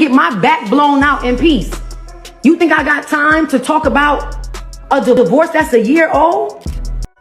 get my back blown out in peace. You think I got time to talk about a divorce that's a year old?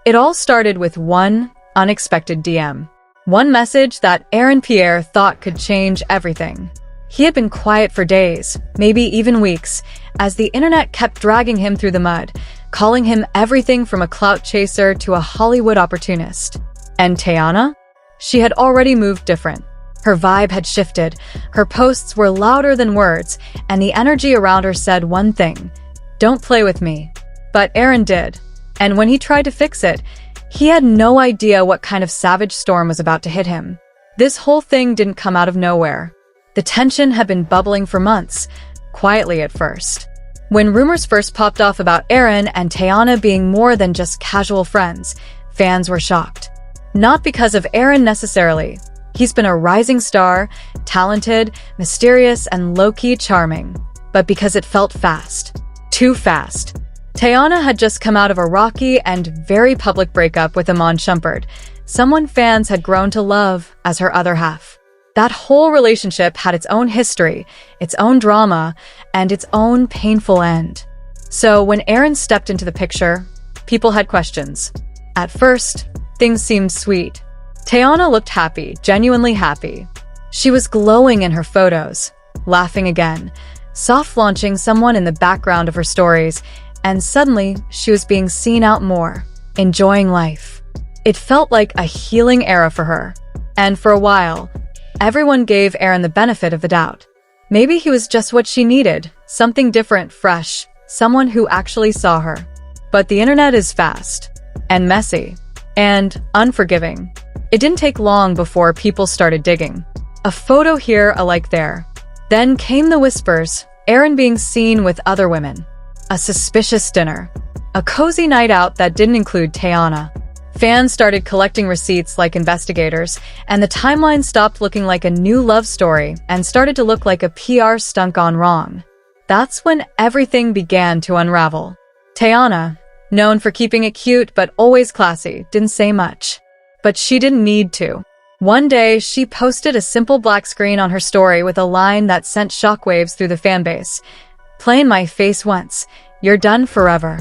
It all started with one unexpected DM. One message that Aaron Pierre thought could change everything. He had been quiet for days, maybe even weeks, as the internet kept dragging him through the mud, calling him everything from a clout chaser to a Hollywood opportunist. And Tayiana? She had already moved different. Her vibe had shifted, her posts were louder than words, and the energy around her said one thing: don't play with me. But Aaron did, and when he tried to fix it, he had no idea what kind of savage storm was about to hit him. This whole thing didn't come out of nowhere. The tension had been bubbling for months, quietly at first. When rumors first popped off about Aaron and Tayiana being more than just casual friends, fans were shocked. Not because of Aaron necessarily. He's been a rising star, talented, mysterious, and low-key charming. But because it felt fast. Too fast. Tayiana had just come out of a rocky and very public breakup with Iman Shumpert, someone fans had grown to love as her other half. That whole relationship had its own history, its own drama, and its own painful end. So when Aaron stepped into the picture, people had questions. At first, things seemed sweet. Tayiana looked happy, genuinely happy. She was glowing in her photos, laughing again, soft-launching someone in the background of her stories, and suddenly she was being seen out more, enjoying life. It felt like a healing era for her. And for a while, everyone gave Aaron the benefit of the doubt. Maybe he was just what she needed, something different, fresh, someone who actually saw her. But the internet is fast, and messy, and unforgiving. It didn't take long before people started digging. A photo here, a like there. Then came the whispers, Aaron being seen with other women. A suspicious dinner. A cozy night out that didn't include Tayiana. Fans started collecting receipts like investigators, and the timeline stopped looking like a new love story and started to look like a PR stunt gone wrong. That's when everything began to unravel. Tayiana, known for keeping it cute but always classy, didn't say much. But she didn't need to. One day, she posted a simple black screen on her story with a line that sent shockwaves through the fanbase. Plain my face once, you're done forever.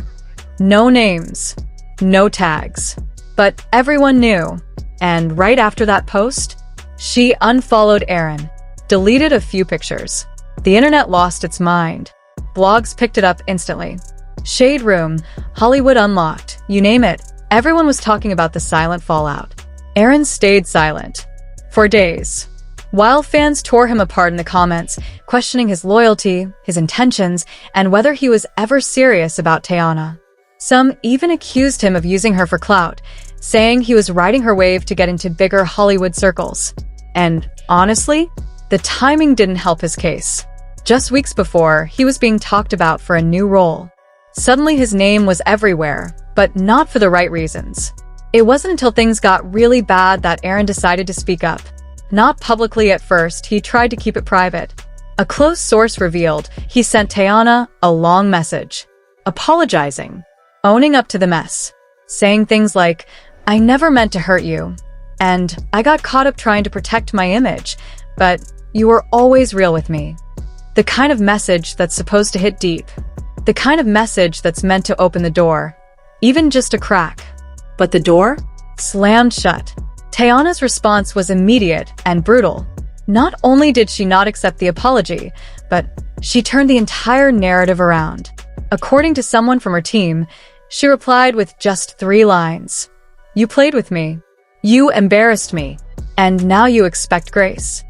No names, no tags. But everyone knew, and right after that post, she unfollowed Aaron, deleted a few pictures. The internet lost its mind. Blogs picked it up instantly. Shade Room, Hollywood Unlocked, you name it, everyone was talking about the silent fallout. Aaron stayed silent. For days. While fans tore him apart in the comments, questioning his loyalty, his intentions, and whether he was ever serious about Tayiana. Some even accused him of using her for clout, saying he was riding her wave to get into bigger Hollywood circles. And honestly, the timing didn't help his case. Just weeks before, he was being talked about for a new role. Suddenly his name was everywhere, but not for the right reasons. It wasn't until things got really bad that Aaron decided to speak up. Not publicly at first, he tried to keep it private. A close source revealed he sent Tayiana a long message, apologizing, owning up to the mess, saying things like, I never meant to hurt you, and I got caught up trying to protect my image, but you were always real with me. The kind of message that's supposed to hit deep. The kind of message that's meant to open the door, even just a crack. But the door? Slammed shut. Tayiana's response was immediate and brutal. Not only did she not accept the apology, but she turned the entire narrative around. According to someone from her team, she replied with just 3 lines. You played with me. You embarrassed me. And now you expect grace.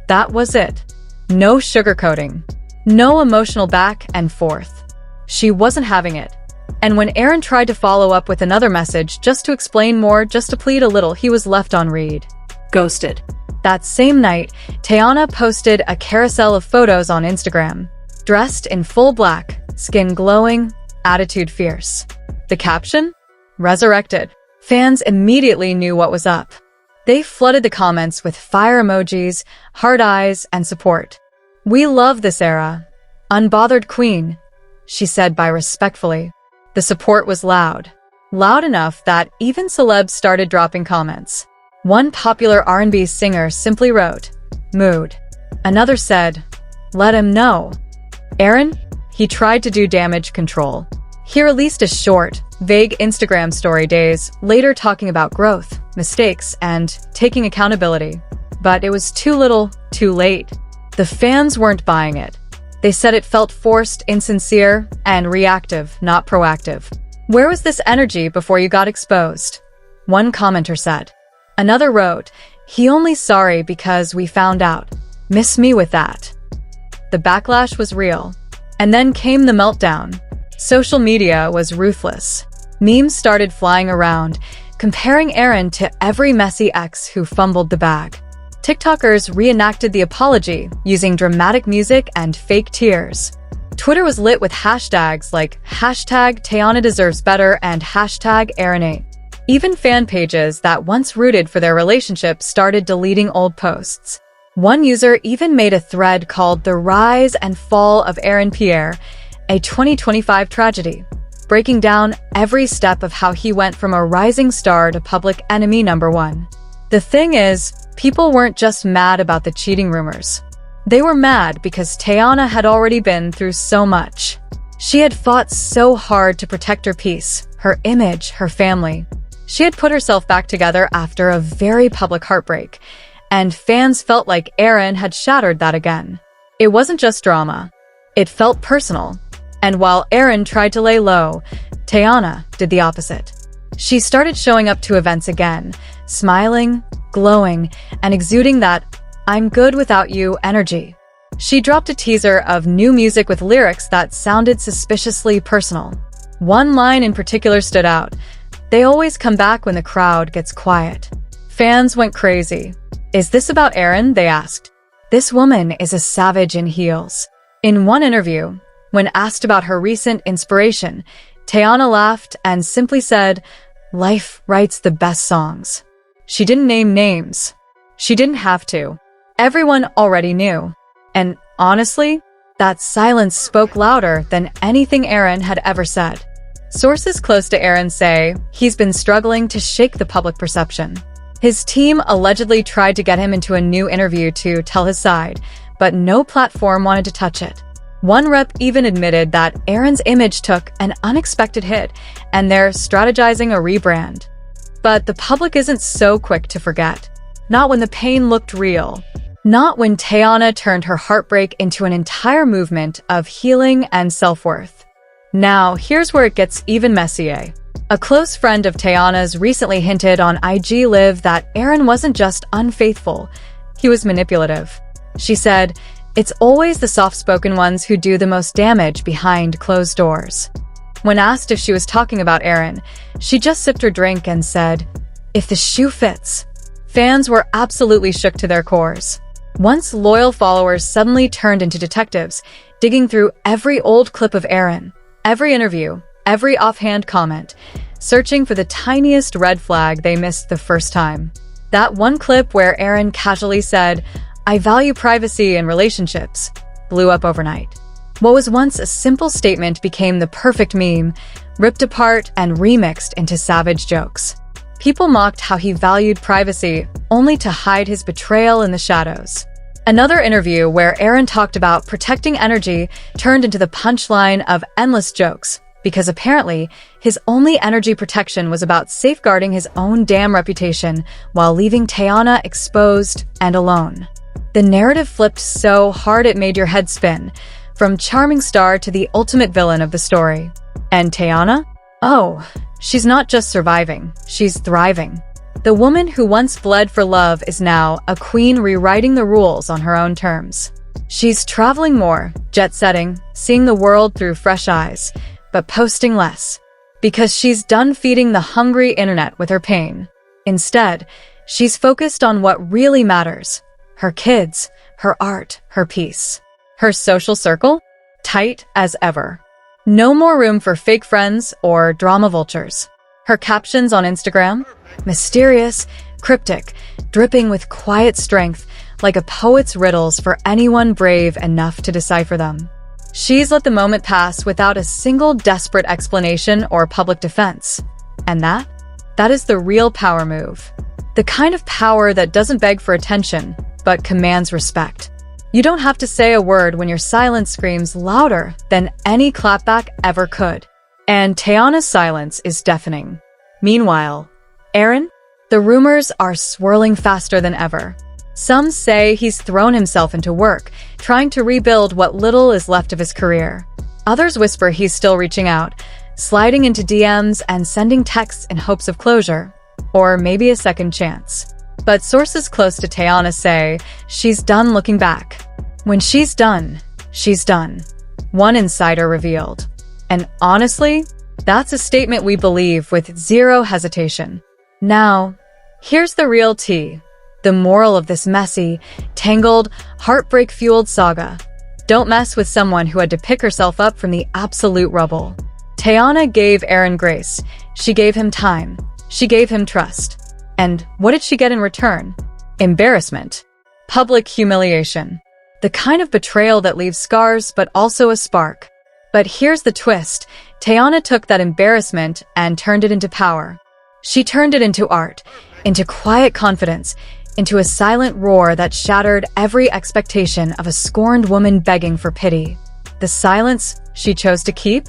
That was it. No sugarcoating. No emotional back and forth. She wasn't having it. And when Aaron tried to follow up with another message just to explain more, just to plead a little, he was left on read. Ghosted. That same night, Tayiana posted a carousel of photos on Instagram. Dressed in full black, skin glowing, attitude fierce. The caption? Resurrected. Fans immediately knew what was up. They flooded the comments with fire emojis, heart eyes, and support. We love this era. Unbothered queen, she said respectfully. The support was loud. Loud enough that even celebs started dropping comments. One popular R&B singer simply wrote, mood. Another said, Let him know. Aaron? He tried to do damage control. He released a short, vague Instagram story days later talking about growth, mistakes, and taking accountability. But it was too little, too late. The fans weren't buying it. They said it felt forced, insincere, and reactive, not proactive. Where was this energy before you got exposed? One commenter said. Another wrote, he only sorry because we found out. Miss me with that. The backlash was real. And then came the meltdown. Social media was ruthless. Memes started flying around, comparing Aaron to every messy ex who fumbled the bag. TikTokers reenacted the apology using dramatic music and fake tears. Twitter was lit with hashtags like #TeyanaDeservesBetter and #Aaronate. Even fan pages that once rooted for their relationship started deleting old posts. One user even made a thread called The Rise and Fall of Aaron Pierre, a 2025 tragedy, breaking down every step of how he went from a rising star to public enemy #1. The thing is, people weren't just mad about the cheating rumors. They were mad because Teyana had already been through so much. She had fought so hard to protect her peace, her image, her family. She had put herself back together after a very public heartbreak, and fans felt like Aaron had shattered that again. It wasn't just drama. It felt personal. And while Aaron tried to lay low, Teyana did the opposite. She started showing up to events again, smiling, glowing, and exuding that "I'm good without you" energy. She dropped a teaser of new music with lyrics that sounded suspiciously personal. One line in particular stood out. They always come back when the crowd gets quiet. Fans went crazy. Is this about Aaron? They asked. This woman is a savage in heels. In one interview, when asked about her recent inspiration, Teyana laughed and simply said, "Life writes the best songs." She didn't name names. She didn't have to. Everyone already knew. And honestly, that silence spoke louder than anything Aaron had ever said. Sources close to Aaron say he's been struggling to shake the public perception. His team allegedly tried to get him into a new interview to tell his side, but no platform wanted to touch it. One rep even admitted that Aaron's image took an unexpected hit, and they're strategizing a rebrand. But the public isn't so quick to forget. Not when the pain looked real. Not when Teyana turned her heartbreak into an entire movement of healing and self-worth. Now, here's where it gets even messier. A close friend of Teyana's recently hinted on IG Live that Aaron wasn't just unfaithful, he was manipulative. She said, "It's always the soft-spoken ones who do the most damage behind closed doors." When asked if she was talking about Aaron, she just sipped her drink and said, "If the shoe fits." Fans were absolutely shook to their cores. Once loyal followers suddenly turned into detectives, digging through every old clip of Aaron, every interview, every offhand comment, searching for the tiniest red flag they missed the first time. That one clip where Aaron casually said, "I value privacy in relationships," blew up overnight. What was once a simple statement became the perfect meme, ripped apart and remixed into savage jokes. People mocked how he valued privacy, only to hide his betrayal in the shadows. Another interview where Aaron talked about protecting energy turned into the punchline of endless jokes, because apparently his only energy protection was about safeguarding his own damn reputation while leaving Teyana exposed and alone. The narrative flipped so hard it made your head spin, from charming star to the ultimate villain of the story. And Teyana? Oh, she's not just surviving, she's thriving. The woman who once bled for love is now a queen rewriting the rules on her own terms. She's traveling more, jet-setting, seeing the world through fresh eyes, but posting less. Because she's done feeding the hungry internet with her pain. Instead, she's focused on what really matters. Her kids, her art, her peace. Her social circle? Tight as ever. No more room for fake friends or drama vultures. Her captions on Instagram? Mysterious, cryptic, dripping with quiet strength, like a poet's riddles for anyone brave enough to decipher them. She's let the moment pass without a single desperate explanation or public defense. And that is the real power move. The kind of power that doesn't beg for attention, but commands respect. You don't have to say a word when your silence screams louder than any clapback ever could. And Teyana's silence is deafening. Meanwhile, Aaron? The rumors are swirling faster than ever. Some say he's thrown himself into work, trying to rebuild what little is left of his career. Others whisper he's still reaching out, sliding into DMs and sending texts in hopes of closure, or maybe a second chance. But sources close to Teyana say she's done looking back. When she's done, she's done. One insider revealed. And honestly, that's a statement we believe with zero hesitation. Now, here's the real tea. The moral of this messy, tangled, heartbreak-fueled saga. Don't mess with someone who had to pick herself up from the absolute rubble. Teyana gave Aaron grace. She gave him time. She gave him trust. And what did she get in return? Embarrassment. Public humiliation. The kind of betrayal that leaves scars, but also a spark. But here's the twist. Teyana took that embarrassment and turned it into power. She turned it into art, into quiet confidence, into a silent roar that shattered every expectation of a scorned woman begging for pity. The silence she chose to keep?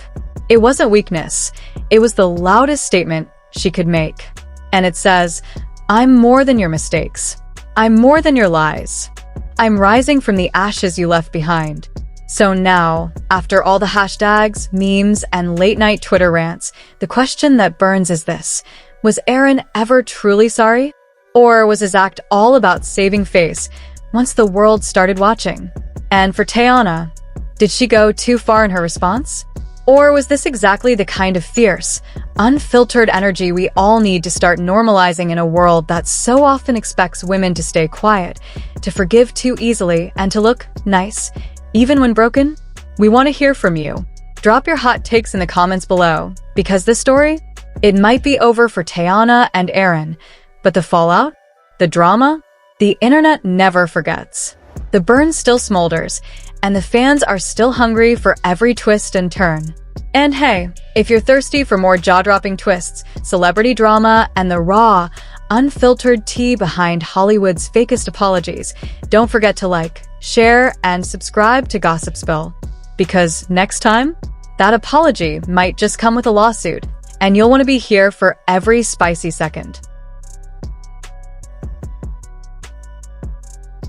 It wasn't weakness. It was the loudest statement she could make. And it says, I'm more than your mistakes. I'm more than your lies. I'm rising from the ashes you left behind. So now, after all the hashtags, memes, and late-night Twitter rants, the question that burns is this. Was Aaron ever truly sorry? Or was his act all about saving face once the world started watching? And for Teyana, did she go too far in her response? Or was this exactly the kind of fierce, unfiltered energy we all need to start normalizing in a world that so often expects women to stay quiet, to forgive too easily, and to look nice, even when broken? We want to hear from you. Drop your hot takes in the comments below, because this story, it might be over for Teyana and Aaron, but the fallout? The drama? The internet never forgets. The burn still smolders, and the fans are still hungry for every twist and turn. And hey, if you're thirsty for more jaw-dropping twists, celebrity drama, and the raw, unfiltered tea behind Hollywood's fakest apologies, don't forget to like, share, and subscribe to Gossip Spill. Because next time, that apology might just come with a lawsuit, and you'll want to be here for every spicy second.